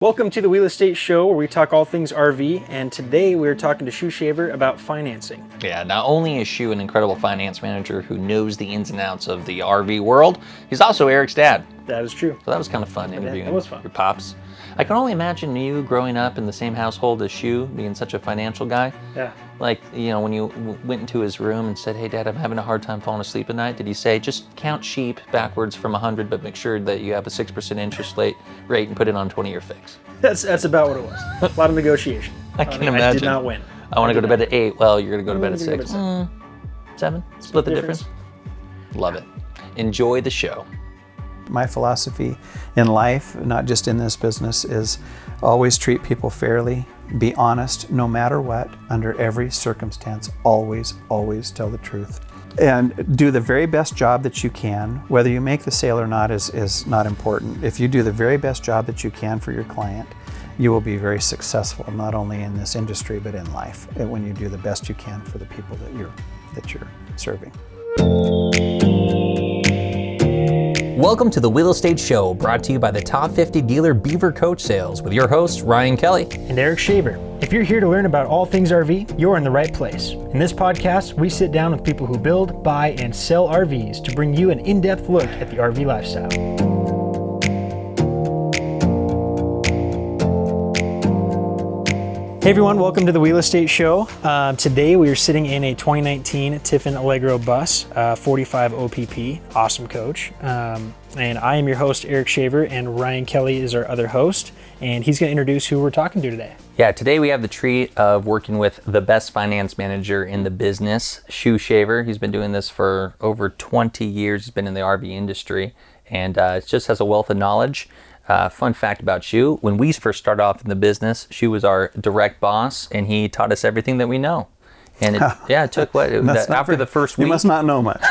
Welcome to the Wheel Estate Show, where we talk all things RV, and today we're talking to Shoe Shaver about financing. Yeah, not only is Shue an incredible finance manager who knows the ins and outs of the RV world, he's also Eric's dad. That is true. So that was kind of fun interviewing That was fun. your pops. I can only imagine you growing up in the same household as Shue, being such a financial guy. Yeah. Like, you know, when you went into his room and said, "Hey, Dad, I'm having a hard time falling asleep at night," did he say, "Just count sheep backwards from 100, but make sure that you have a 6% interest rate and put it on 20-year fix"? That's about what it was. A lot of negotiation. I can imagine. I did not win. I want to go to bed at 8. Well, you're going to go to bed at 6. 7? Split the difference. Love it. Enjoy the show. My philosophy in life, not just in this business, is always treat people fairly, be honest no matter what, under every circumstance, always tell the truth. And do the very best job that you can. Whether you make the sale or not is not important. If you do the very best job that you can for your client, you will be very successful, not only in this industry, but in life, when you do the best you can for the people that you're serving. Welcome to the Wheel Estate Show, brought to you by the Top 50 Dealer Beaver Coach Sales with your hosts, Ryan Kelly and Eric Shaver. If you're here to learn about all things RV, you're in the right place. In this podcast, we sit down with people who build, buy, and sell RVs to bring you an in-depth look at the RV lifestyle. Hey everyone, welcome to the Wheel Estate Show. Today we are sitting in a 2019 Tiffin Allegro bus, 45 OPP, awesome coach. And I am your host, Eric Shaver, and Ryan Kelly is our other host, and he's gonna introduce who we're talking to today. Yeah, today we have the treat of working with the best finance manager in the business, Shoe Shaver. He's been doing this for over 20 years. He's been in the RV industry, and just has a wealth of knowledge. Fun fact about Shue, when we first started off in the business, Shue was our direct boss, and he taught us everything that we know. And it took after the first week. You must not know much.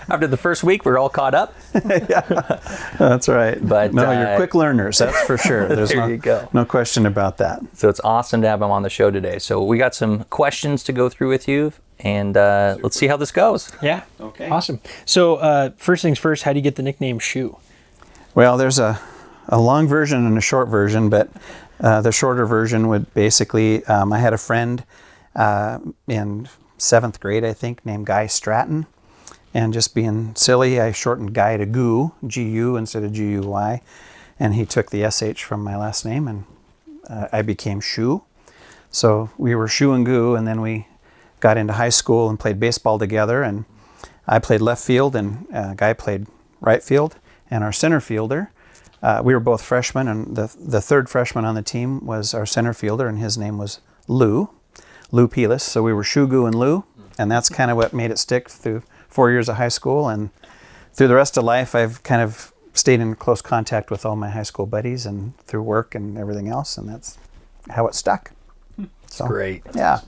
After the first week, we're all caught up. Yeah, that's right. But no, you're quick learners, that's for sure. There's you go. No question about that. So it's awesome to have him on the show today. So we got some questions to go through with you, and let's see how this goes. Yeah. Okay. Awesome. So first things first, how do you get the nickname Shue? Well, there's a long version and a short version, but the shorter version would basically, I had a friend in 7th grade, I think, named Guy Stratton, and just being silly, I shortened Guy to Goo, G-U instead of G-U-Y, and he took the S-H from my last name, and I became Shue. So we were Shue and Goo, and then we got into high school and played baseball together, and I played left field, and Guy played right field, and our center fielder, we were both freshmen, and the third freshman on the team was our center fielder, and his name was Lou Pelis. So we were Shue, Goo, and Lou, and that's kind of what made it stick through 4 years of high school. And through the rest of life, I've kind of stayed in close contact with all my high school buddies and through work and everything else, and that's how it stuck. So, great. Yeah.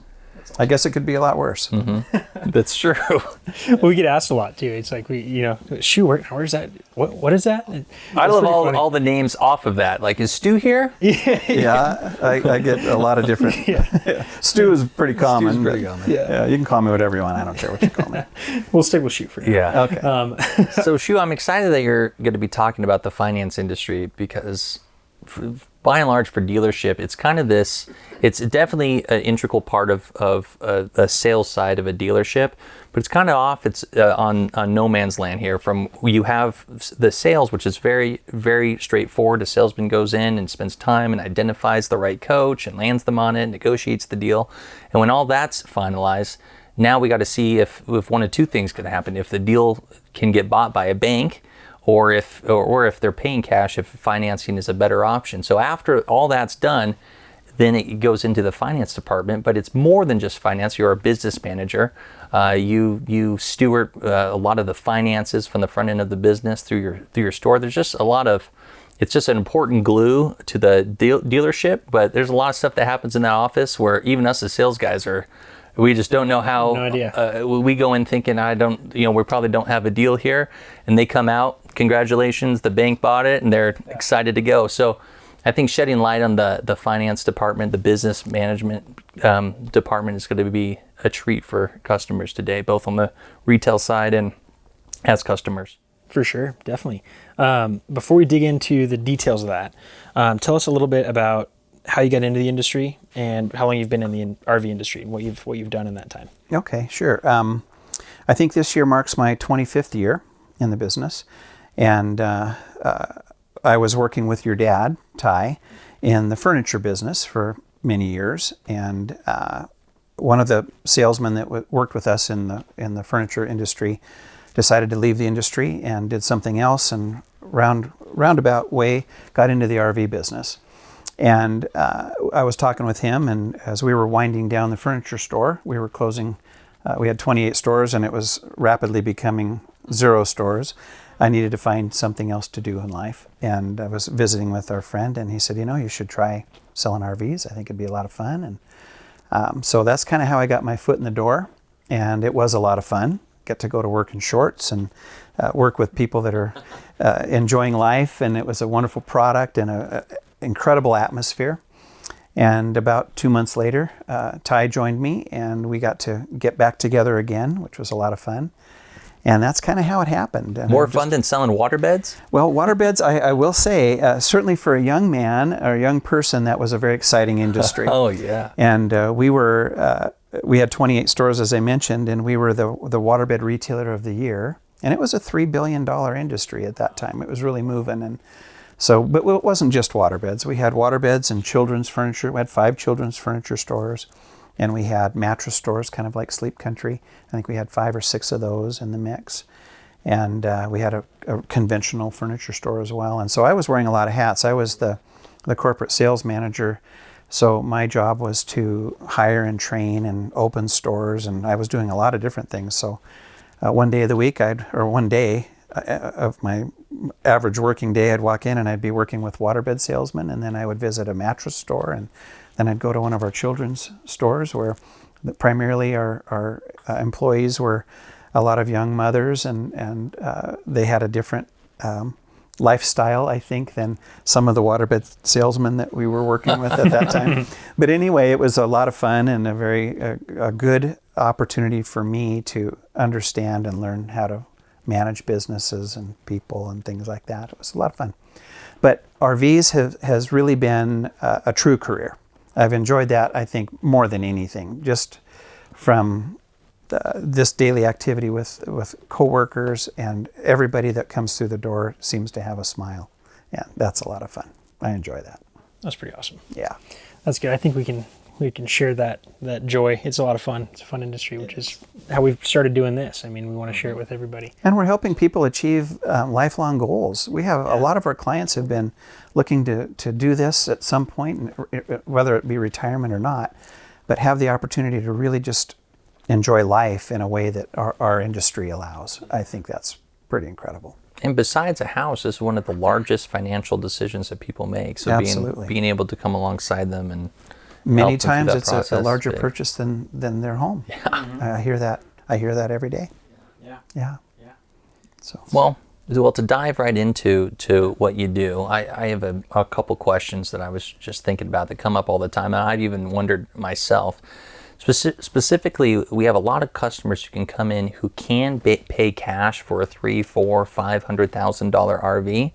I guess it could be a lot worse. Mm-hmm. That's true. Well, we get asked a lot too. It's like Shue, where's that? What is that? I love all the names off of that. Like, is Stu here? Yeah, I get a lot of different. Stu is pretty common. Stu's pretty common. Yeah, you can call me whatever you want. I don't care what you call me. We'll stick with Shue for now. Yeah. Okay. So Shue, I'm excited that you're going to be talking about the finance industry because, by and large, for dealership, it's kind of this. It's definitely an integral part of a sales side of a dealership, but it's kind of off. It's on no man's land here. From you have the sales, which is very, very straightforward. A salesman goes in and spends time and identifies the right coach and lands them on it, negotiates the deal, and when all that's finalized, now we got to see if one of two things can happen: if the deal can get bought by a bank, or if they're paying cash, if financing is a better option. So after all that's done, then it goes into the finance department, but it's more than just finance. You're a business manager. You steward a lot of the finances from the front end of the business through your store. There's just a lot of, it's just an important glue to the dealership, but there's a lot of stuff that happens in that office where even us as sales guys we just don't know how. No idea. We go in thinking we probably don't have a deal here, and they come out, congratulations, the bank bought it, and they're excited to go. So I think shedding light on the finance department, the business management department is going to be a treat for customers today, both on the retail side and as customers. For sure, definitely. Before we dig into the details of that, tell us a little bit about how you got into the industry and how long you've been in the RV industry and what you've done in that time. Okay, sure. I think this year marks my 25th year in the business, and I was working with your dad, Ty, in the furniture business for many years, and one of the salesmen that worked with us in the furniture industry decided to leave the industry and did something else, and roundabout way got into the RV business. And I was talking with him, and as we were winding down the furniture store, we were closing. We had 28 stores, and it was rapidly becoming 0 stores. I needed to find something else to do in life, and I was visiting with our friend, and he said, you should try selling RVs. I think it'd be a lot of fun. And so that's kind of how I got my foot in the door, and it was a lot of fun. Get to go to work in shorts and work with people that are enjoying life, and it was a wonderful product and an incredible atmosphere. And about 2 months later, Ty joined me, and we got to get back together again, which was a lot of fun. And that's kind of how it happened. And More fun than selling waterbeds? Well, waterbeds, I will say, certainly for a young man or a young person, that was a very exciting industry. Oh, yeah. And we had 28 stores, as I mentioned, and we were the waterbed retailer of the year. And it was a $3 billion industry at that time. It was really moving. And so, but it wasn't just waterbeds. We had waterbeds and children's furniture. We had 5 children's furniture stores. And we had mattress stores, kind of like Sleep Country. I think we had 5 or 6 of those in the mix. And we had a conventional furniture store as well. And so I was wearing a lot of hats. I was the corporate sales manager. So my job was to hire and train and open stores. And I was doing a lot of different things. So one day of the week, one day of my average working day, I'd walk in and I'd be working with waterbed salesmen. And then I would visit a mattress store, and then I'd go to one of our children's stores where primarily our employees were a lot of young mothers, and they had a different lifestyle, I think, than some of the waterbed salesmen that we were working with at that time. But anyway, it was a lot of fun and a good opportunity for me to understand and learn how to manage businesses and people and things like that. It was a lot of fun. But RVs has really been a true career. I've enjoyed that, I think, more than anything, just from this daily activity with coworkers, and everybody that comes through the door seems to have a smile. Yeah, that's a lot of fun. I enjoy that. That's pretty awesome. Yeah. That's good. I think we can share that joy. It's a lot of fun. It's a fun industry, which is how we've started doing this. I mean, we want to share it with everybody. And we're helping people achieve lifelong goals. We have a lot of our clients have been looking to do this at some point, whether it be retirement or not, but have the opportunity to really just enjoy life in a way that our industry allows. I think that's pretty incredible. And besides a house, this is one of the largest financial decisions that people make. So Absolutely. being able to come alongside them and many times it's process, a larger purchase than their home. Yeah. I hear that every day. Yeah. So well, to dive right into what you do, I have a couple questions that I was just thinking about that come up all the time, and I've even wondered myself. Specifically, we have a lot of customers who can come in who can pay cash for a $300,000, $400,000, $500,000 RV,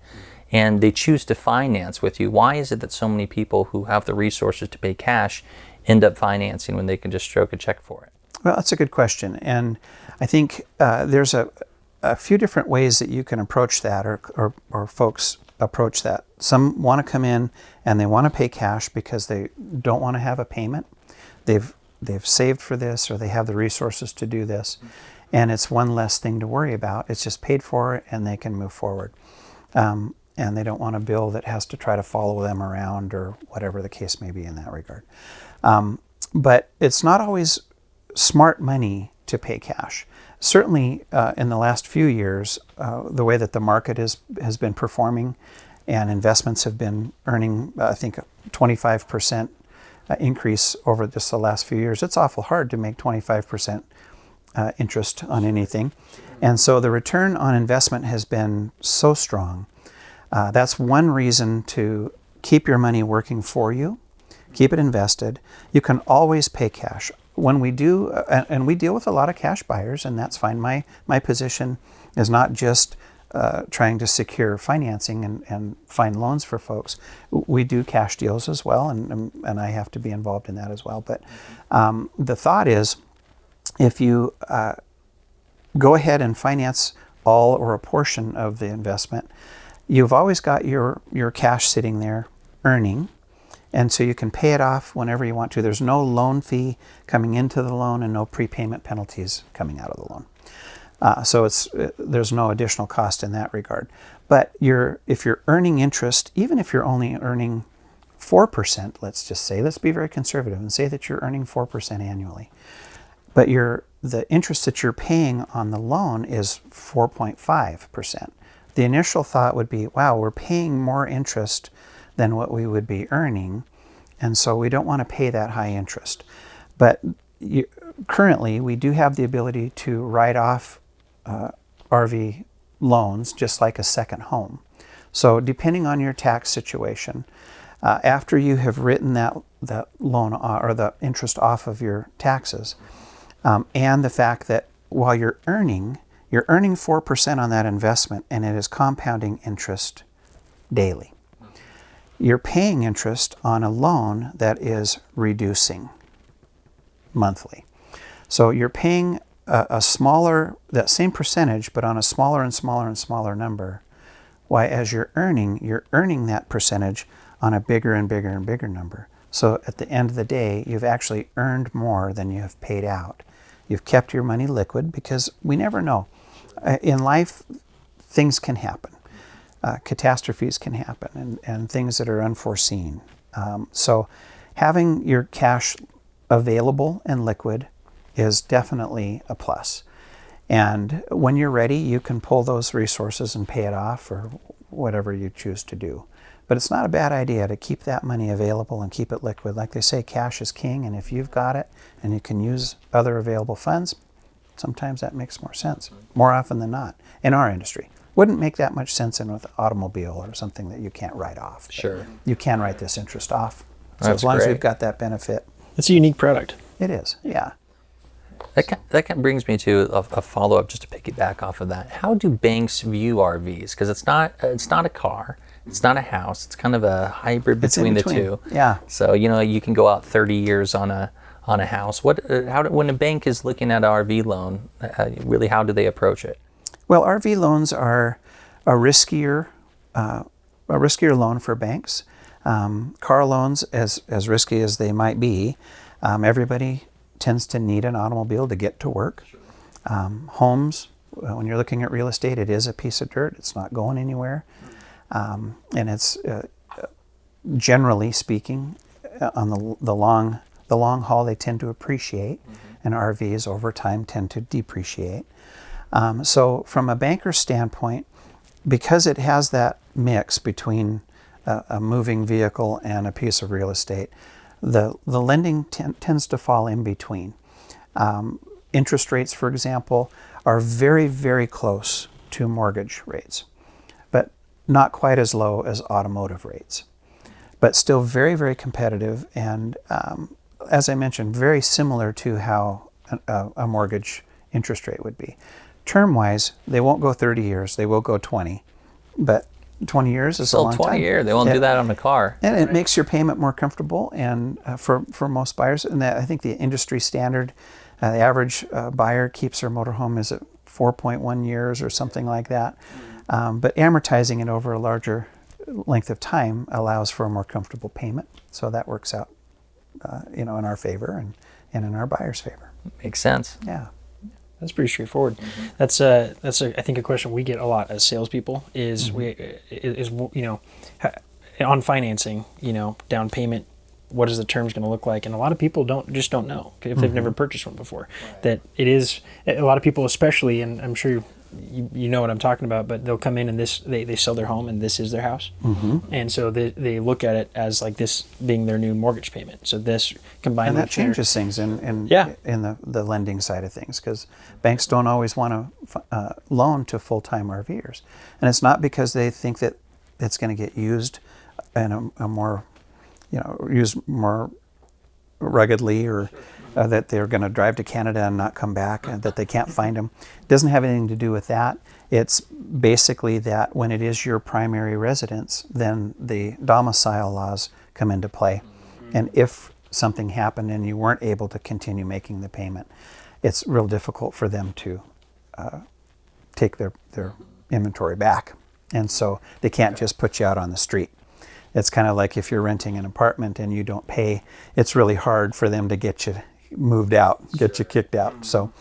and they choose to finance with you. Why is it that so many people who have the resources to pay cash end up financing when they can just stroke a check for it? Well, that's a good question, and I think there's a few different ways that you can approach that, or folks approach that. Some want to come in and they want to pay cash because they don't want to have a payment. They've saved for this, or they have the resources to do this, and it's one less thing to worry about. It's just paid for, and they can move forward. And they don't want a bill that has to try to follow them around, or whatever the case may be in that regard. But it's not always smart money to pay cash. Certainly in the last few years, the way that the market has been performing, and investments have been earning, I think, 25% increase over just the last few years. It's awful hard to make 25% interest on anything. And so the return on investment has been so strong. That's one reason to keep your money working for you, keep it invested. You can always pay cash. When we do, and we deal with a lot of cash buyers, and that's fine. My position is not just trying to secure financing and find loans for folks, we do cash deals as well, and I have to be involved in that as well. But the thought is, if you go ahead and finance all or a portion of the investment, you've always got your cash sitting there earning, and so you can pay it off whenever you want to. There's no loan fee coming into the loan and no prepayment penalties coming out of the loan. So there's no additional cost in that regard. But if you're earning interest, even if you're only earning 4%, let's be very conservative and say that you're earning 4% annually, but the interest that you're paying on the loan is 4.5%. The initial thought would be, wow, we're paying more interest than what we would be earning, and so we don't want to pay that high interest. But currently, we do have the ability to write off RV loans just like a second home. So depending on your tax situation, after you have written that loan or the interest off of your taxes, and the fact that while you're earning 4% on that investment, and it is compounding interest daily. You're paying interest on a loan that is reducing monthly. So you're paying that same percentage, but on a smaller and smaller and smaller number. Why, as you're earning that percentage on a bigger and bigger and bigger number. So at the end of the day, you've actually earned more than you have paid out. You've kept your money liquid, because we never know. In life, things can happen. Catastrophes can happen, and things that are unforeseen. So having your cash available and liquid is definitely a plus. And when you're ready, you can pull those resources and pay it off, or whatever you choose to do. But it's not a bad idea to keep that money available and keep it liquid. Like they say, cash is king, and if you've got it and you can use other available funds, sometimes that makes more sense, more often than not, in our industry. Wouldn't make that much sense in with an automobile or something that you can't write off. Sure. You can write this interest off. So That's as long great. as we've got that benefit. It's a unique product. It is, yeah. That kind of brings me to a follow-up, just to piggyback off of that. How do banks view RVs? Because it's not a car, it's not a house, it's kind of a hybrid between the two. Yeah. So you can go out 30 years on a house. When a bank is looking at an RV loan, really, how do they approach it? Well, RV loans are a riskier loan for banks. Car loans, as risky as they might be, everybody tends to need an automobile to get to work. Homes, when you're looking at real estate, it is a piece of dirt. It's not going anywhere. And it's generally speaking, on the long haul, they tend to appreciate, and RVs over time tend to depreciate. So from a banker's standpoint, because it has that mix between a moving vehicle and a piece of real estate, the lending tends to fall in between. Interest rates, for example, are very, very close to mortgage rates, but not quite as low as automotive rates, but still very, very competitive, and as I mentioned, very similar to how a mortgage interest rate would be. Term-wise, they won't go 30 years, they will go 20, but 20 years is a long time. 20 years, they won't do that on a car. And it makes your payment more comfortable, and for most buyers, and I think the industry standard, the average buyer keeps their motorhome is at 4.1 years or something like that. But amortizing it over a larger length of time allows for a more comfortable payment. So that works out, in our favor and in our buyer's favor. Makes sense. Yeah. That's pretty straightforward. That's I think a question we get a lot as salespeople is on financing, down payment, what is the terms going to look like? And a lot of people don't know if they've never purchased one before. Right. That it is a lot of people, especially, and I'm sure you know what I'm talking about, but they'll come in and they sell their home and this is their house, and so they look at it as like this being their new mortgage payment. So this combined, and that changes things in the lending side of things, because banks don't always want to loan to full-time RVers, and it's not because they think that it's going to get used in a more used more ruggedly, or that they're going to drive to Canada and not come back, and that they can't find them. It doesn't have anything to do with that. It's basically that when it is your primary residence, then the domicile laws come into play. And if something happened and you weren't able to continue making the payment, it's real difficult for them to take their inventory back. And so they can't just put you out on the street. It's kind of like if you're renting an apartment and you don't pay, it's really hard for them to get you moved out, get you kicked out. So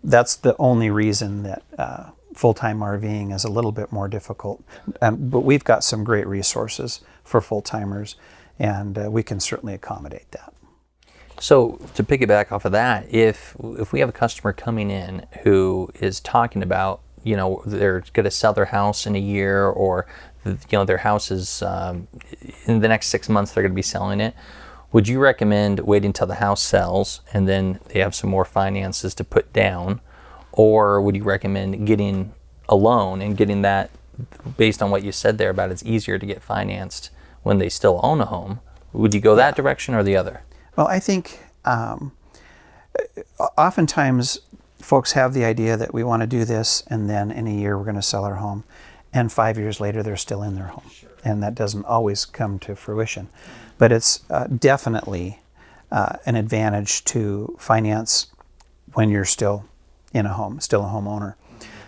that's the only reason that full-time RVing is a little bit more difficult. But we've got some great resources for full-timers, and we can certainly accommodate that. So to piggyback off of that, if we have a customer coming in who is talking about, they're going to sell their house in a year, or their house is in the next 6 months they're going to be selling it, would you recommend waiting until the house sells and then they have some more finances to put down, or would you recommend getting a loan and getting that, based on what you said there about it's easier to get financed when they still own a home? Would you go that direction or the other? Well, I think oftentimes folks have the idea that we want to do this and then in a year we're going to sell our home, and 5 years later they're still in their home. And that doesn't always come to fruition. But it's definitely an advantage to finance when you're still in a home, still a homeowner.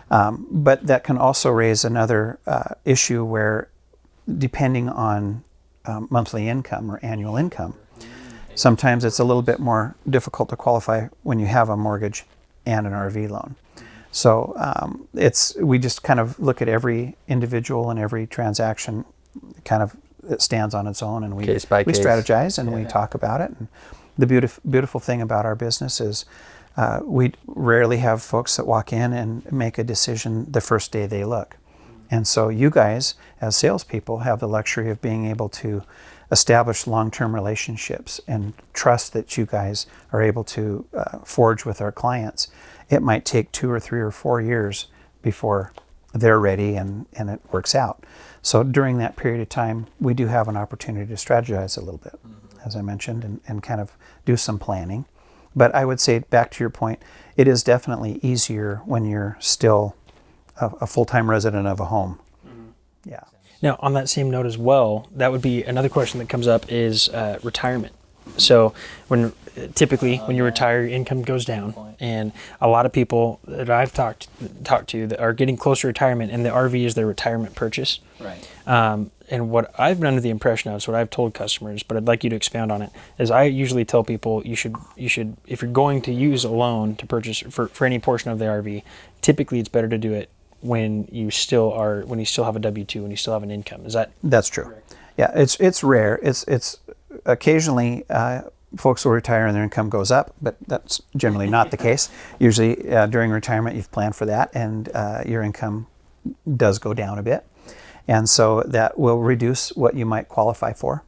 But that can also raise another issue where, depending on monthly income or annual income, sometimes it's a little bit more difficult to qualify when you have a mortgage and an RV loan. So we just kind of look at every individual and every transaction, kind of it stands on its own, and we strategize and we talk about it. And the beautiful thing about our business is we rarely have folks that walk in and make a decision the first day they look. And so you guys, as salespeople, have the luxury of being able to establish long-term relationships and trust that you guys are able to forge with our clients. It might take 2 or 3 or 4 years before they're ready and it works out. So during that period of time, we do have an opportunity to strategize a little bit, as I mentioned, and kind of do some planning. But I would say, back to your point, it is definitely easier when you're still a full-time resident of a home. Yeah. Now, on that same note as well, that would be another question that comes up is retirement. So typically when you retire, your income goes down, and a lot of people that I've talked to that are getting close to retirement, and the RV is their retirement purchase. Right. And what I've been under the impression of, so what I've told customers, but I'd like you to expound on it, is I usually tell people you should if you're going to use a loan to purchase for any portion of the RV, typically it's better to do it when you still have a W-2, when you still have an income. That's true? Correct. Yeah, it's rare. It's occasionally folks will retire and their income goes up, but that's generally not the case. Usually during retirement you've planned for that, and your income does go down a bit, and so that will reduce what you might qualify for.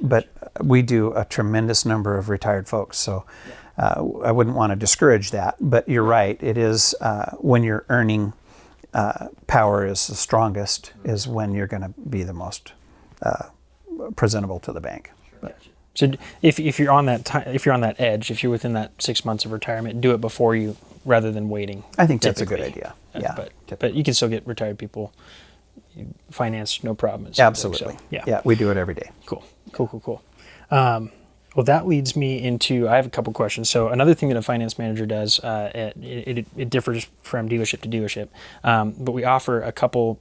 But we do a tremendous number of retired folks, so I wouldn't want to discourage that. But you're right, it is when your earning power is the strongest is when you're going to be the most presentable to the bank. So if you're on that edge, if you're within that 6 months of retirement, do it before you, rather than waiting. I think that's a good idea. Yeah, but you can still get retired people finance, no problem. Absolutely. So, yeah. Yeah, we do it every day. Cool. Well, that leads me into, I have a couple questions. So another thing that a finance manager does, it differs from dealership to dealership, but we offer a couple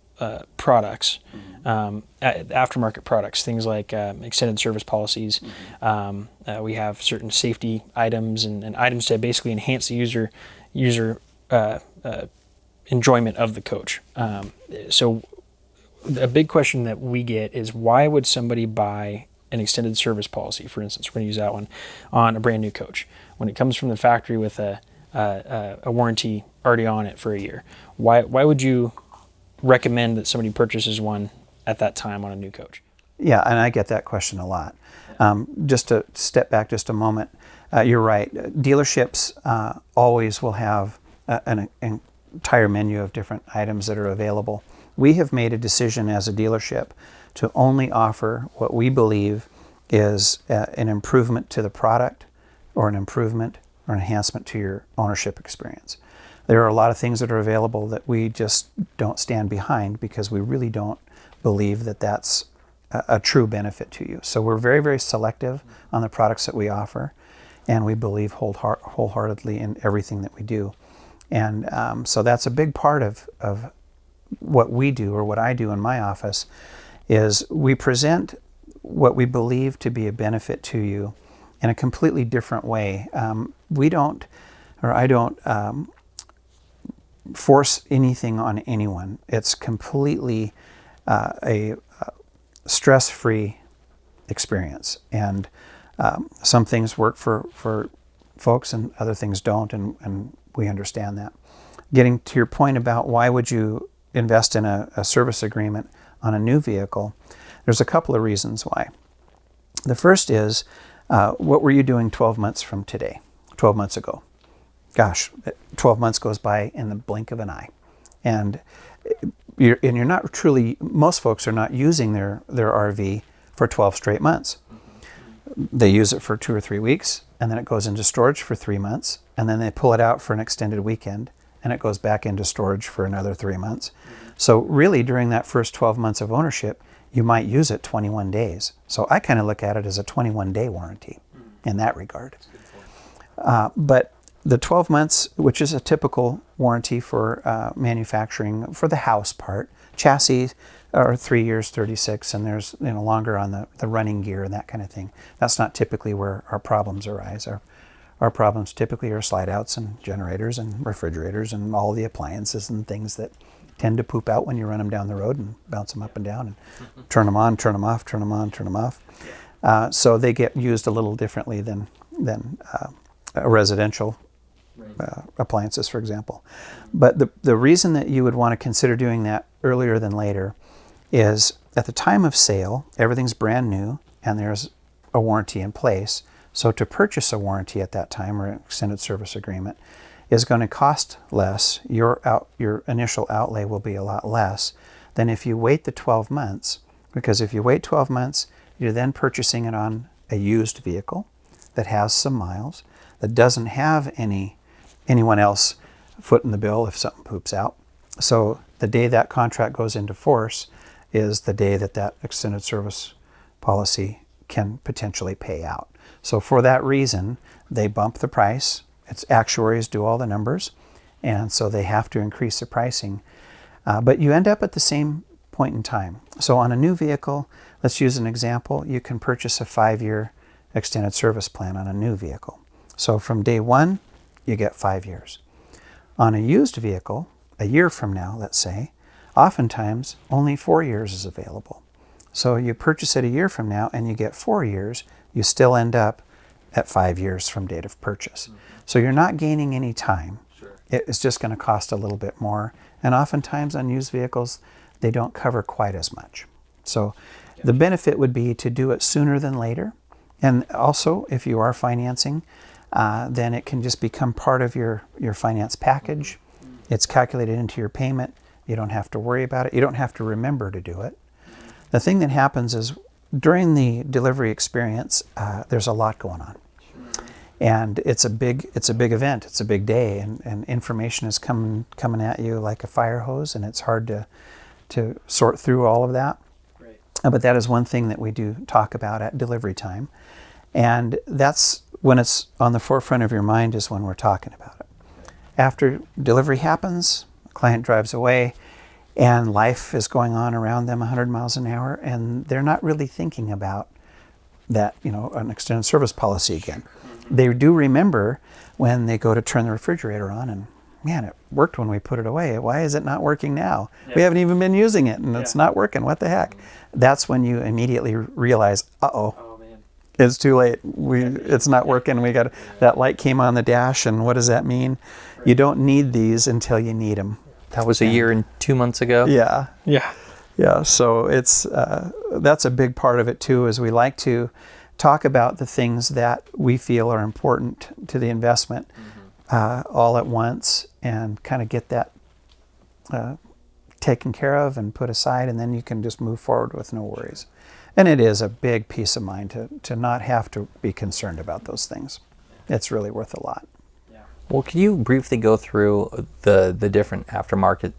products, aftermarket products, things like extended service policies. We have certain safety items and items to basically enhance the user enjoyment of the coach. So a big question that we get is, why would somebody buy an extended service policy, for instance, we're going to use that one, on a brand new coach, when it comes from the factory with a warranty already on it for a year? Why would you recommend that somebody purchases one at that time on a new coach? Yeah, and I get that question a lot. Just to step back just a moment, you're right. Dealerships always will have an entire menu of different items that are available. We have made a decision as a dealership to only offer what we believe is an improvement to the product or an improvement or enhancement to your ownership experience. There are a lot of things that are available that we just don't stand behind because we really don't believe that that's a true benefit to you. So we're very, very selective on the products that we offer, and we believe wholeheartedly in everything that we do. And so that's a big part of what we do, or what I do in my office, is we present what we believe to be a benefit to you in a completely different way. I don't force anything on anyone. It's completely a stress-free experience. And some things work for folks and other things don't, and we understand that. Getting to your point about why would you invest in a service agreement on a new vehicle, there's a couple of reasons why. The first is, what were you doing 12 months from today, 12 months ago? Gosh, 12 months goes by in the blink of an eye. And you're not truly, most folks are not using their RV for 12 straight months. They use it for 2 or 3 weeks, and then it goes into storage for 3 months, and then they pull it out for an extended weekend, and it goes back into storage for another 3 months. So really, during that first 12 months of ownership, you might use it 21 days. So I kind of look at it as a 21-day warranty in that regard. But the 12 months, which is a typical warranty for manufacturing for the house part, chassis are 3 years, 36, and there's longer on the running gear and that kind of thing. That's not typically where our problems arise. Our problems typically are slide outs and generators and refrigerators and all the appliances and things that tend to poop out when you run them down the road and bounce them up and down and turn them on, turn them off, turn them on, turn them off. So they get used a little differently than a residential appliances, for example. But the reason that you would want to consider doing that earlier than later is at the time of sale, everything's brand new and there's a warranty in place. So to purchase a warranty at that time, or an extended service agreement, is going to cost less. Your initial outlay will be a lot less than if you wait the 12 months, because if you wait 12 months, you're then purchasing it on a used vehicle that has some miles, that doesn't have anyone else foot in the bill if something poops out. So the day that contract goes into force is the day that extended service policy can potentially pay out. So for that reason, they bump the price. Its actuaries do all the numbers, and so they have to increase the pricing. But you end up at the same point in time. So on a new vehicle, let's use an example, you can purchase a 5-year extended service plan on a new vehicle. So from day one, you get 5 years. On a used vehicle, a year from now, let's say, oftentimes only 4 years is available. So you purchase it a year from now and you get 4 years, you still end up at 5 years from date of purchase. So you're not gaining any time. Sure. It's just going to cost a little bit more. And oftentimes on used vehicles, they don't cover quite as much. So the benefit would be to do it sooner than later. And also, if you are financing, then it can just become part of your finance package. It's calculated into your payment. You don't have to worry about it. You don't have to remember to do it. The thing that happens is during the delivery experience, there's a lot going on. And it's a big event. It's a big day, and information is coming at you like a fire hose, and it's hard to sort through all of that. Right. But that is one thing that we do talk about at delivery time. And that's when it's on the forefront of your mind, is when we're talking about it. After delivery happens, the client drives away, and life is going on around them 100 miles an hour, and they're not really thinking about that, an extended service policy again. They do remember when they go to turn the refrigerator on and, man, it worked when we put it away. Why is it not working now? Yeah. We haven't even been using it and it's not working. What the heck? That's when you immediately realize, Oh man, it's too late. It's not working. That light came on the dash, and what does that mean? Right. You don't need these until you need them. That was a year and 2 months ago. Yeah. Yeah. Yeah. So it's that's a big part of it too, is we like to talk about the things that we feel are important to the investment all at once, and kind of get that taken care of and put aside, and then you can just move forward with no worries. And it is a big peace of mind to not have to be concerned about those things. it's really worth a lot. Well, can you briefly go through the different aftermarket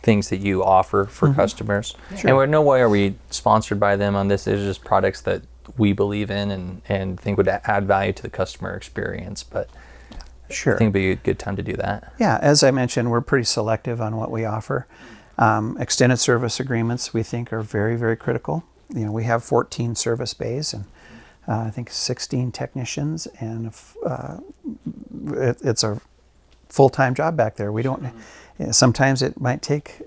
things that you offer for customers? Sure. And in no way are we sponsored by them on this. It's just products that we believe in and think would add value to the customer experience. But Sure. I think it'd be a good time to do that. Yeah, as I mentioned, we're pretty selective on what we offer. Extended service agreements we think are very, very critical. We have 14 service bays and I think 16 technicians, and it's a full-time job back there. We don't. Sometimes it might take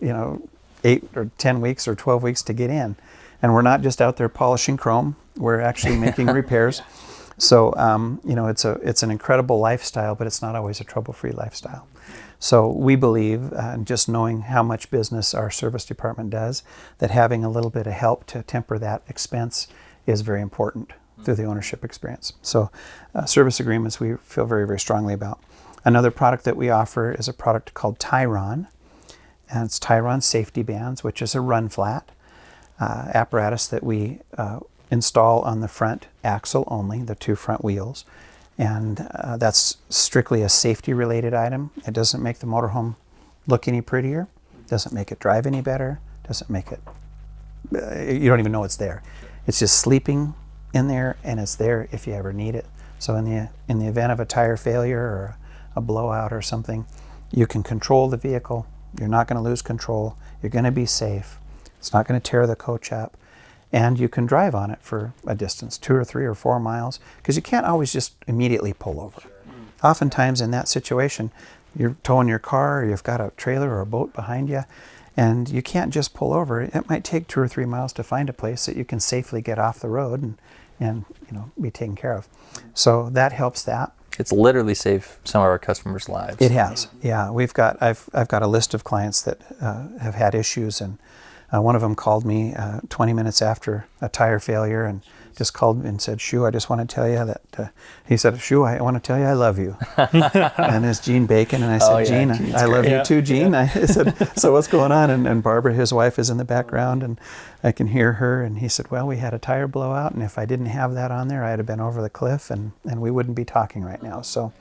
8 or 10 weeks or 12 weeks to get in, and we're not just out there polishing chrome. We're actually making repairs. So it's an incredible lifestyle, but it's not always a trouble-free lifestyle. So we believe, just knowing how much business our service department does, that having a little bit of help to temper that expense is very important through the ownership experience. So service agreements we feel very, very strongly about. Another product that we offer is a product called Tyre, and it's Tyre safety bands, which is a run flat apparatus that we install on the front axle only, the 2 front wheels. And that's strictly a safety related item. It doesn't make the motorhome look any prettier, doesn't make it drive any better, doesn't make it, you don't even know it's there. It's just sleeping in there, and it's there if you ever need it. So in the event of a tire failure or a blowout or something, you can control the vehicle. You're not going to lose control. You're going to be safe. It's not going to tear the coach up, and you can drive on it for a distance, 2 or 3 or 4 miles, because you can't always just immediately pull over. Oftentimes in that situation, you're towing your car, or you've got a trailer or a boat behind you, and you can't just pull over. It might take 2 or 3 miles to find a place that you can safely get off the road and be taken care of. So that helps that. It's literally saved some of our customers' lives. It has, yeah. I've got a list of clients that have had issues, and one of them called me 20 minutes after a tire failure and just called and said, "Shus, I just want to tell you that," he said, "Shus, I want to tell you I love you." And it's Gene Bacon, and I said, "Gene, I love you too, Gene." I said, "So what's going on?" And Barbara, his wife, is in the background, and I can hear her. And he said, "Well, we had a tire blowout, and if I didn't have that on there, I'd have been over the cliff, and we wouldn't be talking right now." So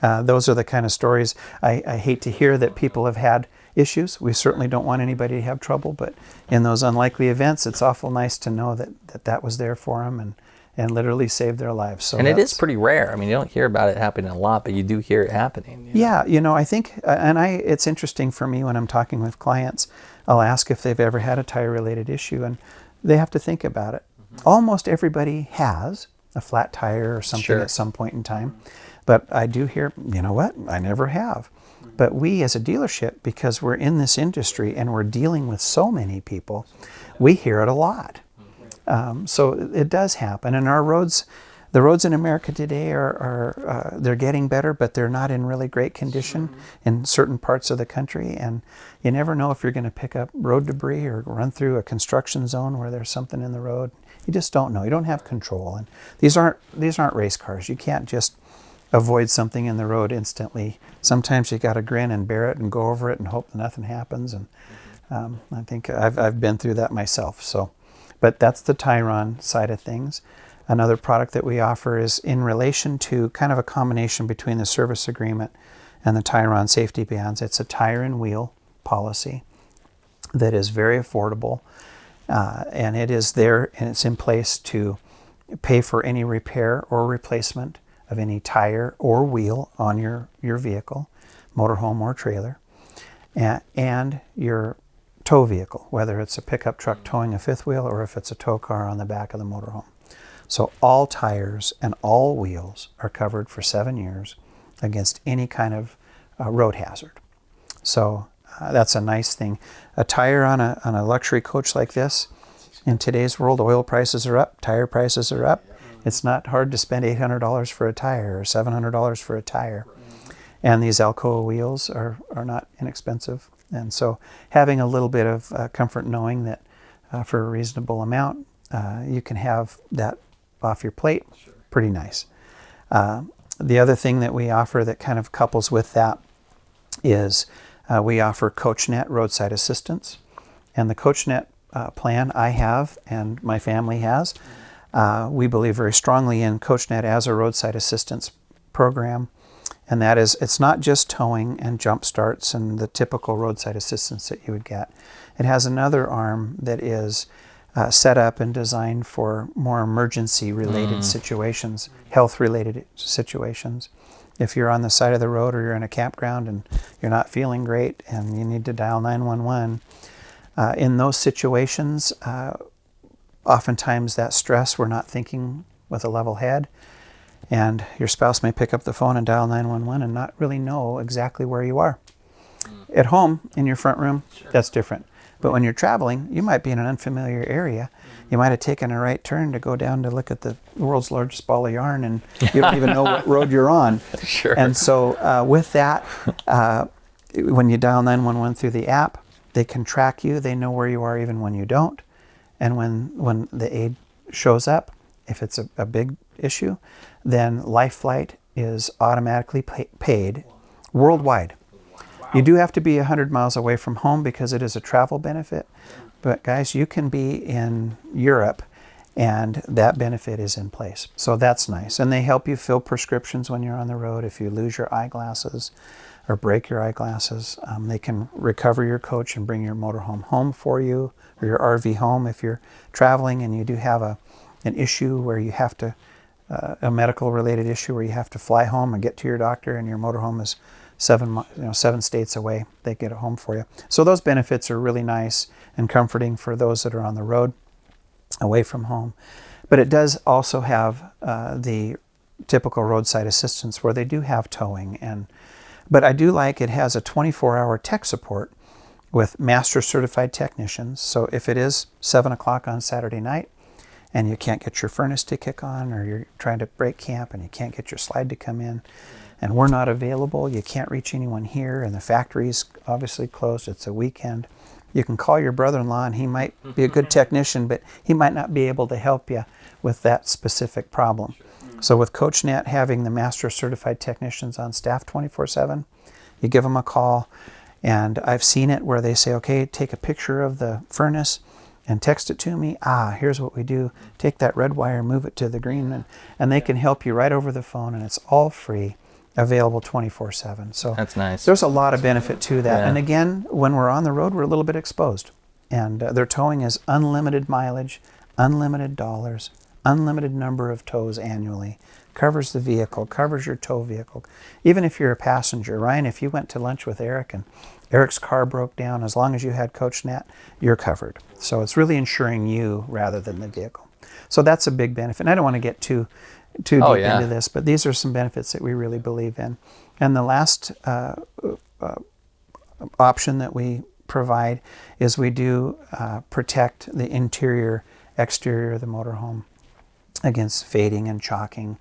those are the kind of stories. I hate to hear that people have had issues. We certainly don't want anybody to have trouble, but in those unlikely events, it's awful nice to know that was there for them and literally saved their lives. So, and it is pretty rare. I mean, you don't hear about it happening a lot, but you do hear it happening. Yeah, I think, it's interesting for me when I'm talking with clients, I'll ask if they've ever had a tire-related issue, and they have to think about it. Almost everybody has a flat tire or something at some point in time, but I do hear, you know what, I never have. But we as a dealership, because we're in this industry and we're dealing with so many people, we hear it a lot. So it does happen. And the roads in America today are they're getting better, but they're not in really great condition in certain parts of the country. And you never know if you're going to pick up road debris or run through a construction zone where there's something in the road. You just don't know. You don't have control. And these aren't race cars. You can't just avoid something in the road instantly. Sometimes you got to grin and bear it and go over it and hope that nothing happens. And I think I've been through that myself. So, but that's the Tyre side of things. Another product that we offer is in relation to kind of a combination between the service agreement and the Tyre safety bands. It's a tire and wheel policy that is very affordable, and it is there and it's in place to pay for any repair or replacement of any tire or wheel on your vehicle, motorhome or trailer, and your tow vehicle, whether it's a pickup truck towing a fifth wheel or if it's a tow car on the back of the motorhome. So all tires and all wheels are covered for 7 years against any kind of road hazard. So that's a nice thing. A tire on a luxury coach like this, in today's world, oil prices are up, tire prices are up. It's not hard to spend $800 for a tire or $700 for a tire. And these Alcoa wheels are not inexpensive. And so having a little bit of comfort knowing that for a reasonable amount, you can have that off your plate, pretty nice. The other thing that we offer that kind of couples with that is we offer CoachNet roadside assistance. And the CoachNet plan I have and my family has, we believe very strongly in CoachNet as a roadside assistance program. And that is, it's not just towing and jump starts and the typical roadside assistance that you would get. It has another arm that is set up and designed for more emergency-related situations, health-related situations. If you're on the side of the road or you're in a campground and you're not feeling great and you need to dial 911, in those situations, oftentimes that stress, we're not thinking with a level head. And your spouse may pick up the phone and dial 911 and not really know exactly where you are. At home, in your front room, that's different. But when you're traveling, you might be in an unfamiliar area. You might have taken a right turn to go down to look at the world's largest ball of yarn, and you don't even know what road you're on. Sure. And so with that, when you dial 911 through the app, they can track you. They know where you are even when you don't. And when the aid shows up, if it's a big issue, then Life Flight is automatically paid worldwide. You do have to be 100 miles away from home because it is a travel benefit. But guys, you can be in Europe and that benefit is in place. So that's nice. And they help you fill prescriptions when you're on the road. If you lose your eyeglasses or break your eyeglasses, they can recover your coach and bring your motorhome home for you, or your RV home if you're traveling and you do have an issue where you have to, a medical related issue where you have to fly home and get to your doctor and your motorhome is 7 states away. They get it home for you. So those benefits are really nice and comforting for those that are on the road away from home. But it does also have the typical roadside assistance where they do have towing. But I do like it has a 24-hour tech support with master certified technicians. So if it is 7 o'clock on Saturday night and you can't get your furnace to kick on, or you're trying to break camp and you can't get your slide to come in, and we're not available, you can't reach anyone here, and the factory's obviously closed, it's a weekend, you can call your brother-in-law and he might be a good technician, but he might not be able to help you with that specific problem. So with CoachNet having the master certified technicians on staff 24/7, you give them a call, and I've seen it where they say, okay, take a picture of the furnace and text it to me. Here's what we do. Take that red wire, move it to the green, and they can help you right over the phone, and it's all free, available 24/7. So that's nice. There's a lot of benefit to that. Yeah. And again, when we're on the road, we're a little bit exposed. And their towing is unlimited mileage, unlimited dollars, unlimited number of tows annually. Covers the vehicle, covers your tow vehicle. Even if you're a passenger, Ryan, if you went to lunch with Eric and Eric's car broke down, as long as you had CoachNet, you're covered. So it's really insuring you rather than the vehicle. So that's a big benefit. And I don't want to get too deep into this, but these are some benefits that we really believe in. And the last option that we provide is we do protect the interior, exterior of the motorhome against fading and chalking.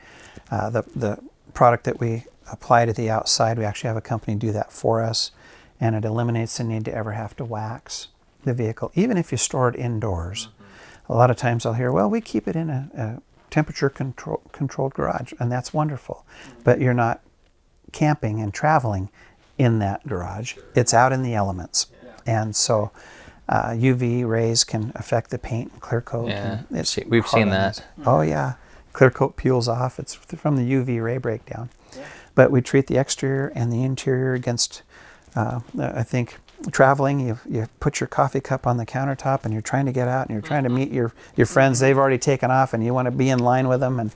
The product that we apply to the outside, we actually have a company do that for us, and it eliminates the need to ever have to wax the vehicle, even if you store it indoors. A lot of times I'll hear, well, we keep it in a temperature controlled garage, and that's wonderful, but you're not camping and traveling in that garage. It's out in the elements. And so UV rays can affect the paint and clear coat. Yeah, and we've seen that. Oh yeah, clear coat peels off. It's from the UV ray breakdown. But we treat the exterior and the interior against, I think, traveling, you put your coffee cup on the countertop and you're trying to get out and you're trying to meet your friends. They've already taken off and you want to be in line with them,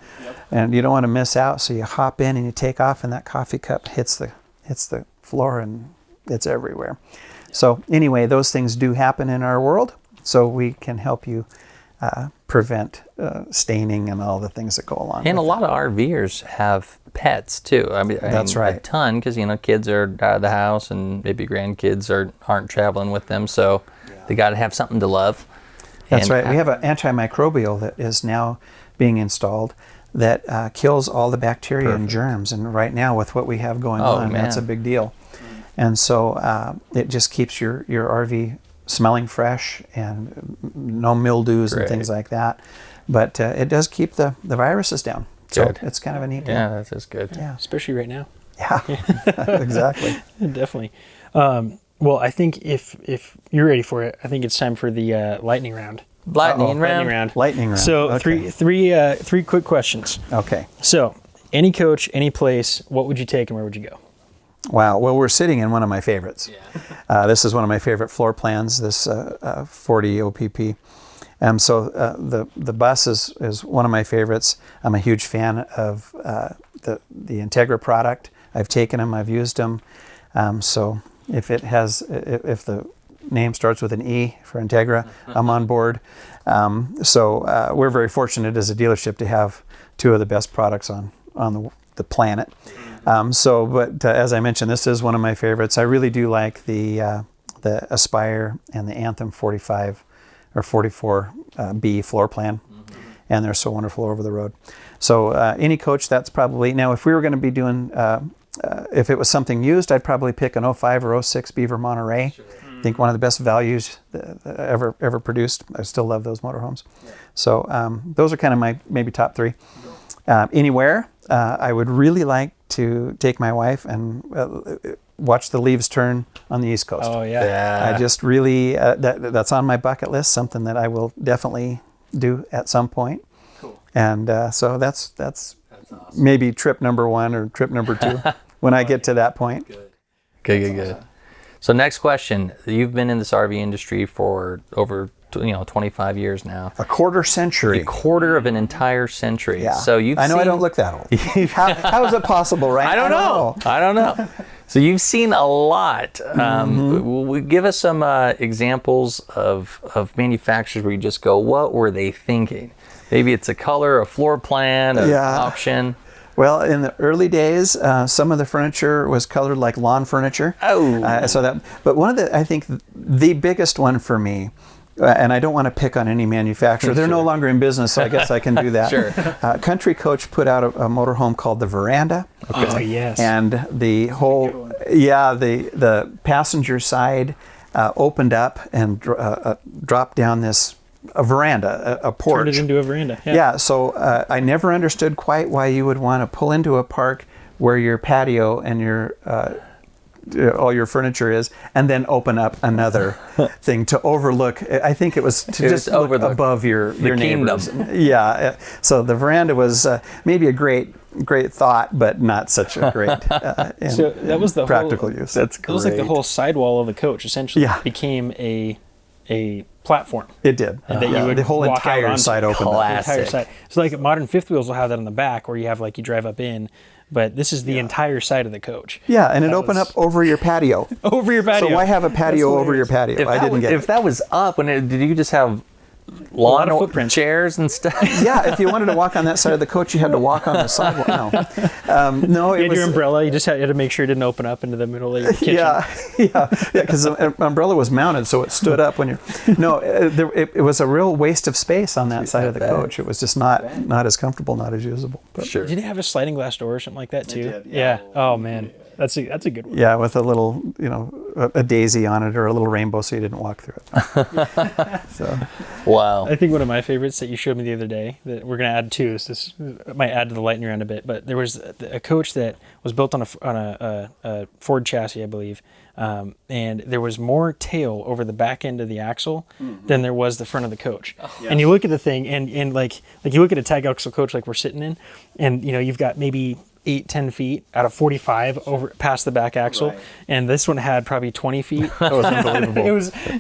and you don't want to miss out, so you hop in and you take off, and that coffee cup hits the floor and it's everywhere. So anyway, those things do happen in our world, so we can help you prevent staining and all the things that go along And with a lot of RVers have pets too. That's right. A ton, because kids are out of the house and maybe grandkids aren't traveling with them, so they got to have something to love. That's right. We have an antimicrobial that is now being installed that kills all the bacteria and germs. And right now, with what we have going on, that's a big deal. And so it just keeps your RV smelling fresh and no mildews and things like that. But it does keep the viruses down. So it's kind of a neat deal. Yeah, that's just good. Yeah. Especially right now. Yeah, exactly. Definitely. Well, I think if you're ready for it, I think it's time for the lightning round. Lightning round. Lightning round. So Okay. three quick questions. Okay. So any coach, any place, what would you take and where would you go? Wow. Well, we're sitting in one of my favorites. This is one of my favorite floor plans, this 40 OPP. So the bus is one of my favorites. I'm a huge fan of the Integra product. I've taken them, I've used them. So if the name starts with an E for Integra, I'm on board. So we're very fortunate as a dealership to have two of the best products on the planet. But as I mentioned, this is one of my favorites. I really do like the Aspire and the Anthem 45 or 44B floor plan, and they're so wonderful over the road. So any coach, that's probably, now if we were going to be doing, if it was something used, I'd probably pick an 05 or 06 Beaver Monterey. Sure. I think one of the best values that ever produced. I still love those motorhomes. Yeah. So those are kind of my maybe top three. Anywhere, I would really like to take my wife and watch the leaves turn on the East Coast. Oh yeah. I just really, that's on my bucket list, something that I will definitely do at some point. Cool. And so that's awesome. Maybe trip number one or trip number two when I get to that point. Good. Awesome. So next question. You've been in this RV industry for over 25 years now. A quarter century. A quarter of an entire century. Yeah. So I don't look that old. How is it possible, right? I don't know. So you've seen a lot. Give us some examples of manufacturers where you just go, what were they thinking? Maybe it's a color, a floor plan, an option. Well, in the early days, some of the furniture was colored like lawn furniture. But one of I think the biggest one for me, and I don't want to pick on any manufacturer. They're no longer in business, so I guess I can do that. Sure. Country Coach put out a motorhome called the Veranda. Okay. Oh, yes. And the whole, the passenger side opened up and dropped down a veranda, a porch. Turned it into a veranda. Yeah, so I never understood quite why you would want to pull into a park where your patio and your all your furniture is, and then open up another thing to overlook. I think it was to just look above your neighbors. Yeah, so the veranda was maybe a great thought, but not such a great so that was the practical use. That's great. It was like the whole sidewall of the coach essentially became a platform. It did. And that you would the whole walk entire out side opened up. The entire side. So like modern fifth wheels will have that on the back where you have like you drive up in, but this is the entire side of the coach. Yeah, and it opened up over your patio. Over your patio. So why have a patio over your patio? I didn't get it. If that was up, did you just have lawn chairs and stuff? Yeah, if you wanted to walk on that side of the coach, you had to walk on the sidewalk. No, you had your umbrella. You just had to make sure it didn't open up into the middle of your kitchen. Yeah, because the umbrella was mounted, so it stood up when you're. No, it was a real waste of space on that side of the coach. It was just not as comfortable, not as usable. But. Sure. Did it have a sliding glass door or something like that too? It did, yeah. Oh man. That's a good one. Yeah, with a little, a daisy on it or a little rainbow so you didn't walk through it. So. Wow. I think one of my favorites that you showed me the other day that we're going to add to is this might add to the lightning round a bit, but there was a coach that was built on a Ford chassis, I believe, and there was more tail over the back end of the axle than there was the front of the coach. Oh, yes. And you look at the thing and like you look at a tag axle coach like we're sitting in, and you've got maybe 8-10 feet out of 45 over past the back axle, and this one had probably 20 feet. That was unbelievable.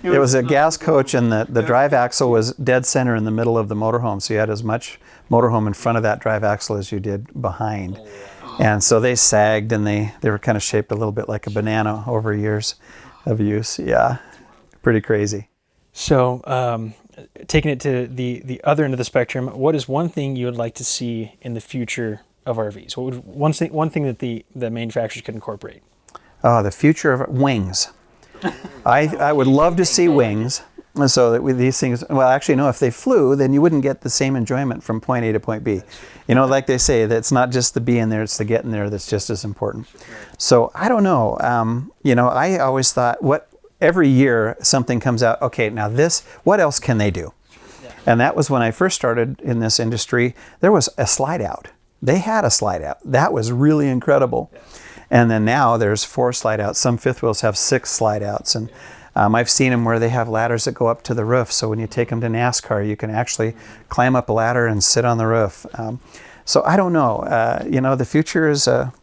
It was a gas coach, and the drive axle was dead center in the middle of the motorhome, so you had as much motorhome in front of that drive axle as you did behind. And so they sagged, and they were kind of shaped a little bit like a banana over years of use. Yeah, pretty crazy. So taking it to the other end of the spectrum, what is one thing you would like to see in the future of RVs? What would one thing that the manufacturers could incorporate? The future of wings. I would love to see wings, so that with these things. Well, actually, no. If they flew, then you wouldn't get the same enjoyment from point A to point B. Like they say, that it's not just the being there; it's the getting there that's just as important. So I don't know. I always thought, every year something comes out. Okay, now what else can they do? And that was when I first started in this industry. There was a slide out. They had a slide out. That was really incredible. And then now there's 4 slide outs. Some fifth wheels have 6 slide outs. And I've seen them where they have ladders that go up to the roof. So when you take them to NASCAR, you can actually climb up a ladder and sit on the roof. So I don't know. The future is a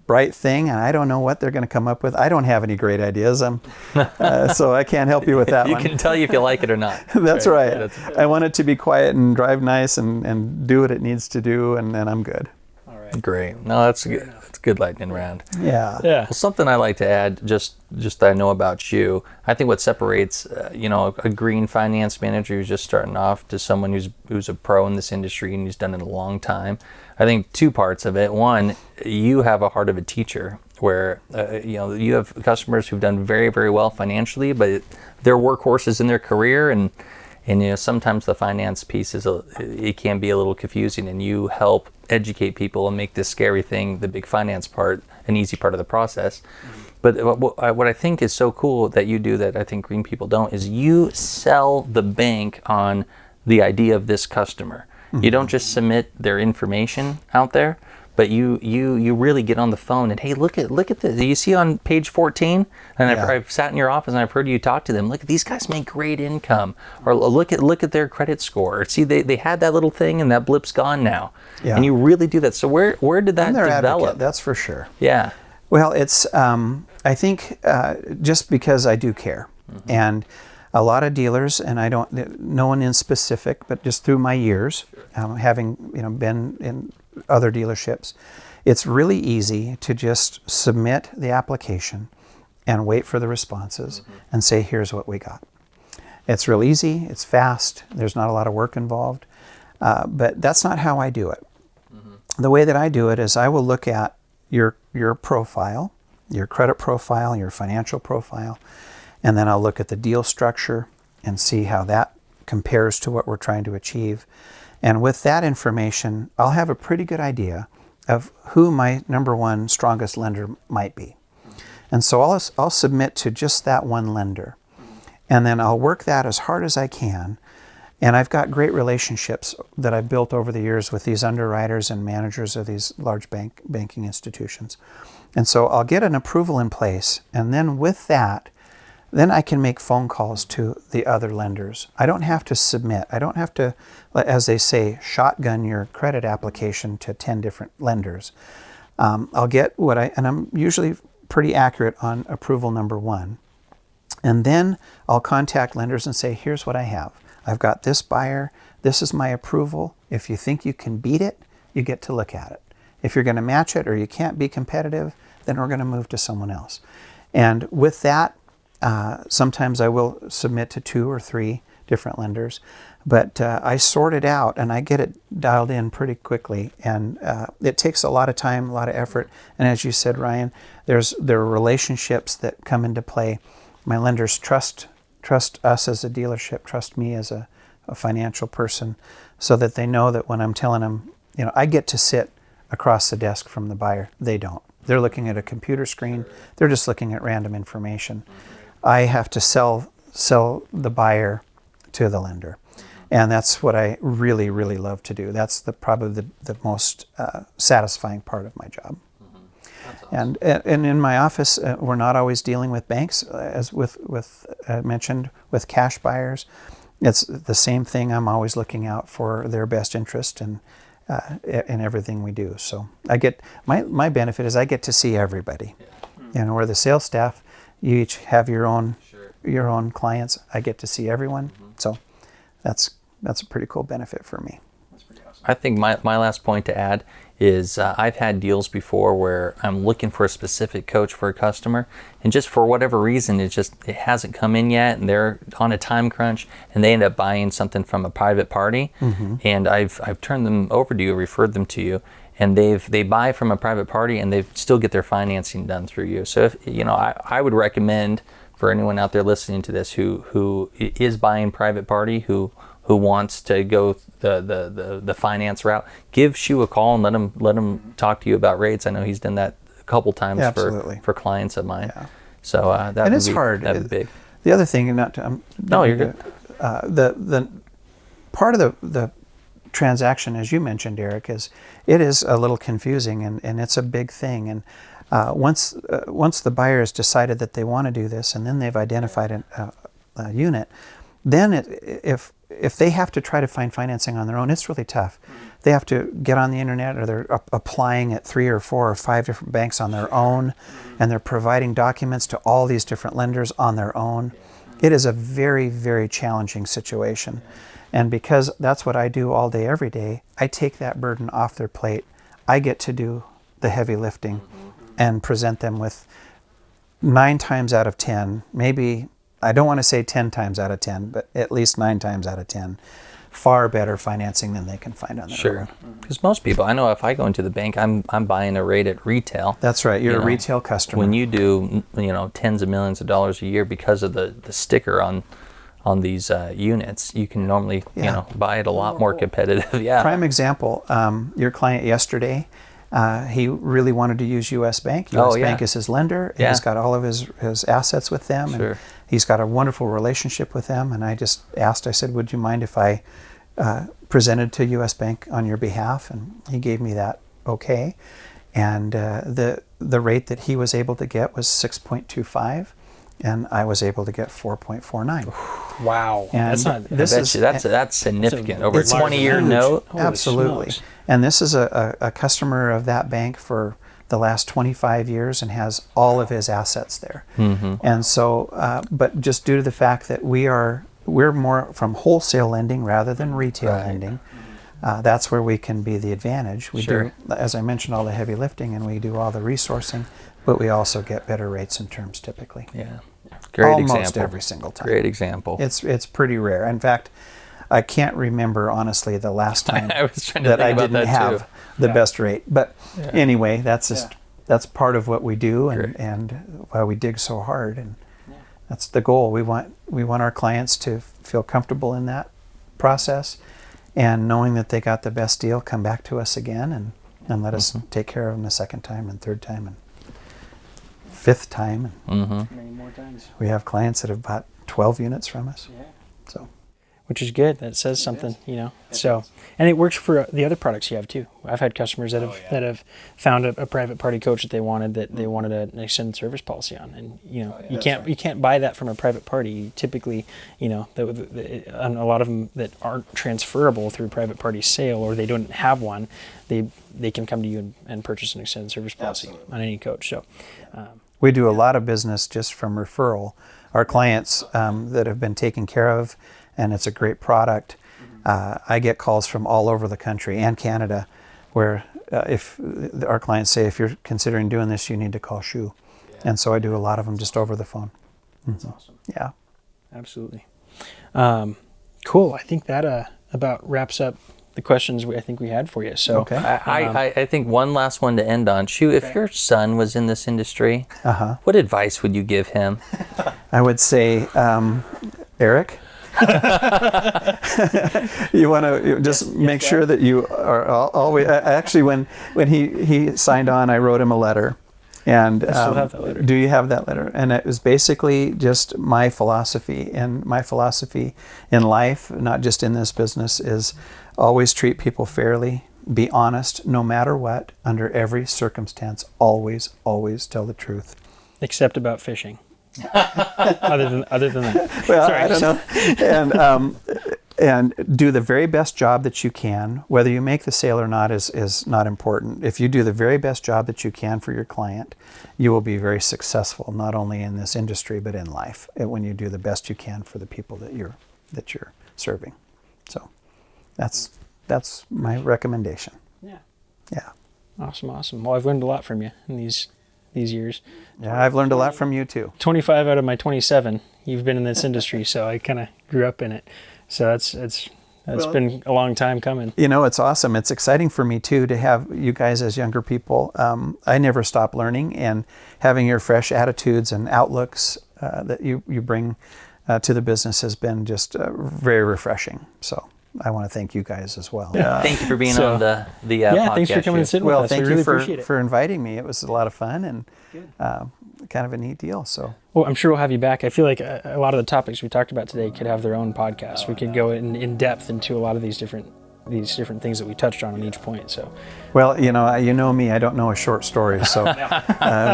bright thing, and I don't know what they're going to come up with. I don't have any great ideas. So I can't help you with that one. You can tell you if you like it or not. That's right. I want it to be quiet and drive nice and do what it needs to do, and then I'm good. All right. Great. No, that's good. That's a good lightning round. Yeah. Yeah. Well, something I like to add, just that I know about you, I think what separates, a green finance manager who's just starting off to someone who's a pro in this industry and who's done it a long time. I think two parts of it. One, you have a heart of a teacher, where you have customers who've done very, very well financially, but they're workhorses in their career, and sometimes the finance piece it can be a little confusing, and you help educate people and make this scary thing, the big finance part, an easy part of the process. But what I think is so cool that you do that I think green people don't is you sell the bank on the idea of this customer. Mm-hmm. You don't just submit their information out there, but you really get on the phone and, hey, look at this. You see on page 14, and I've sat in your office and I've heard you talk to them. Look, these guys make great income. Or look at their credit score. Or see, they had that little thing and that blip's gone now. Yeah. And you really do that. So where did that develop? Advocate, that's for sure. Yeah. Well, it's I think just because I do care, mm-hmm. and a lot of dealers, and I don't, no one in specific, but just through my years, having been in other dealerships, it's really easy to just submit the application and wait for the responses, mm-hmm. and say, here's what we got. It's real easy, it's fast, there's not a lot of work involved, but that's not how I do it. Mm-hmm. The way that I do it is I will look at your profile, your credit profile, your financial profile, and then I'll look at the deal structure and see how that compares to what we're trying to achieve. And with that information, I'll have a pretty good idea of who my number one strongest lender might be. And so I'll submit to just that one lender. And then I'll work that as hard as I can. And I've got great relationships that I've built over the years with these underwriters and managers of these large banking institutions. And so I'll get an approval in place. And then with that, then I can make phone calls to the other lenders. I don't have to submit. I don't have to, as they say, shotgun your credit application to 10 different lenders. I'll get and I'm usually pretty accurate on approval number one. And then I'll contact lenders and say, here's what I have. I've got this buyer. This is my approval. If you think you can beat it, you get to look at it. If you're going to match it or you can't be competitive, then we're going to move to someone else. And with that, sometimes I will submit to 2 or 3 different lenders, but I sort it out and I get it dialed in pretty quickly. And it takes a lot of time, a lot of effort. And as you said, Ryan, there are relationships that come into play. My lenders trust us as a dealership, trust me as a financial person, so that they know that when I'm telling them, I get to sit across the desk from the buyer. They don't. They're looking at a computer screen. They're just looking at random information. I have to sell the buyer to the lender. And that's what I really, really love to do. That's probably the most satisfying part of my job. Awesome. And in my office, we're not always dealing with banks, as with mentioned, with cash buyers. It's the same thing. I'm always looking out for their best interest in everything we do. So I get my benefit is I get to see everybody. Yeah. Where the sales staff, you each have your own clients. I get to see everyone. Mm-hmm. So that's a pretty cool benefit for me. That's pretty awesome. I think my last point to add is I've had deals before where I'm looking for a specific coach for a customer, and just for whatever reason it hasn't come in yet, and they're on a time crunch, and they end up buying something from a private party, mm-hmm. and I've turned them over to you, referred them to you, and they buy from a private party, and they still get their financing done through you. So if I would recommend for anyone out there listening to this who is buying private party, who wants to go the finance route, give Shus a call and let him talk to you about rates. I know he's done that a couple times for clients of mine. Yeah. So it's hard. That'd be big. The other thing, you're good. The part of the transaction, as you mentioned, Eric, it is a little confusing, and it's a big thing. And Once the buyer has decided that they want to do this, and then they've identified a unit, then if they have to try to find financing on their own, it's really tough. They have to get on the internet, or they're applying at 3 or 4 or 5 different banks on their own, and they're providing documents to all these different lenders on their own. It is a very, very challenging situation. And because that's what I do all day, every day, I take that burden off their plate. I get to do the heavy lifting and present them with 9 times out of 10, maybe, I don't want to say 10 times out of 10, but at least 9 times out of 10, far better financing than they can find on their own. Because most people, I know if I go into the bank, I'm buying a rate at retail. That's right. You're a retail customer. When you do, tens of millions of dollars a year because of the sticker on these units, you can normally, buy it a lot more competitive. Yeah. Prime example, your client yesterday, he really wanted to use U.S. Bank. U.S. Bank is his lender. Yeah. He's got all of his assets with them. Sure. And he's got a wonderful relationship with them. And I just asked, I said, would you mind if I presented to U.S. Bank on your behalf? And he gave me that okay. And the rate that he was able to get was 6.25. And I was able to get 4.49. Wow. And that's significant. Over a 20-year note? Absolutely. And this is a customer of that bank for the last 25 years and has all of his assets there. And so, but just due to the fact that we're more from wholesale lending rather than retail lending, that's where we can be the advantage. We do, as I mentioned, all the heavy lifting, and we do all the resourcing, but we also get better rates and terms typically. Yeah. Great Almost example. every single time. Great example. It's pretty rare. In fact, I can't remember honestly the last time I was trying to that I think about didn't that have too. the best rate. But anyway, that's part of what we do, and why we dig so hard, and that's the goal. We want our clients to feel comfortable in that process, and knowing that they got the best deal, come back to us again and let us take care of them the second time and third time and fifth time. Many more times. We have clients that have bought 12 units from us. So, which is good. That says something, So, and it works for the other products you have too. I've had customers that have found a private party coach that they wanted an extended service policy on, and you can't buy that from a private party. Typically, and a lot of them that aren't transferable through private party sale, or they don't have one, they can come to you and purchase an extended service policy on any coach. So. We do a lot of business just from referral. Our clients that have been taken care of, and it's a great product. I get calls from all over the country and Canada where if our clients say, if you're considering doing this, you need to call Shus. And so I do a lot of them just over the phone. That's awesome. Yeah. Absolutely. Cool. I think that about wraps up the questions I think we had for you. So I think one last one to end on. Shus, if your son was in this industry, what advice would you give him? I would say, Eric, you want to just make sure that you are always, actually when he signed on, I wrote him a letter. And I still have that letter. Do you have that letter? And it was basically just my philosophy. And my philosophy in life, not just in this business, is always treat people fairly, be honest, no matter what, under every circumstance, always, always tell the truth. Except about fishing. other than that. Well, Sorry. I don't know. And do the very best job that you can. Whether you make the sale or not is not important. If you do the very best job that you can for your client, you will be very successful, not only in this industry but in life, when you do the best you can for the people that you're serving. So that's my recommendation. Yeah. Awesome. Well, I've learned a lot from you in these years. Yeah, I've learned a lot from you too. 25 out of my 27, you've been in this industry, so I kind of grew up in it. So that's been a long time coming. It's awesome. It's exciting for me too to have you guys as younger people. I never stop learning, and having your fresh attitudes and outlooks that you bring to the business has been just very refreshing. So I want to thank you guys as well. Thank you for being on the podcast. Thanks for coming and sitting with us. Thank we really you appreciate it. for inviting me. It was a lot of fun and kind of a neat deal. So. Well, I'm sure we'll have you back. I feel like a lot of the topics we talked about today could have their own podcast. We could go in depth into a lot of these different these different things that we touched on each point. So, Well, you know me, I don't know a short story, so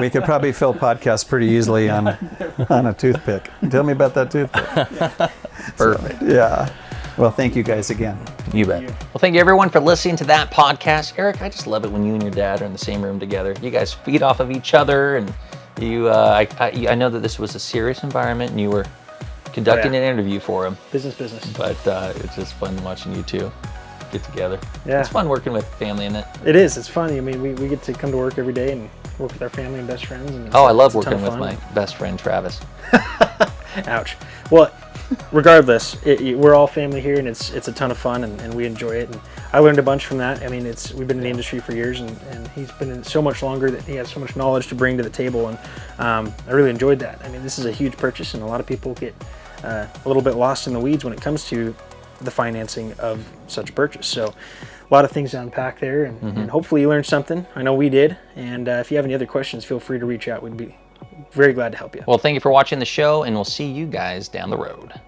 we could probably fill podcasts pretty easily on a toothpick. Tell me about that toothpick. Perfect. So, yeah. Well, thank you guys again. You bet. Well, thank you everyone for listening to that podcast. Eric, I just love it when you and your dad are in the same room together. You guys feed off of each other, and you. I know that this was a serious environment, and you were conducting an interview for him. business. But it's just fun watching you two get together. Yeah. It's fun working with family, isn't it? It is. It's fun. I mean, we get to come to work every day and work with our family and best friends. And I love it's a ton working of with fun. my best friend Travis. Ouch. Well, regardless, we're all family here, and it's a ton of fun, and we enjoy it. And I learned a bunch from that. I mean, we've been in the industry for years, and he's been in so much longer that he has so much knowledge to bring to the table, and I really enjoyed that. I mean, this is a huge purchase, and a lot of people get a little bit lost in the weeds when it comes to the financing of such a purchase. So a lot of things to unpack there, and hopefully you learned something. I know we did. And if you have any other questions, feel free to reach out. We'd be very glad to help you. Well, thank you for watching the show, and we'll see you guys down the road.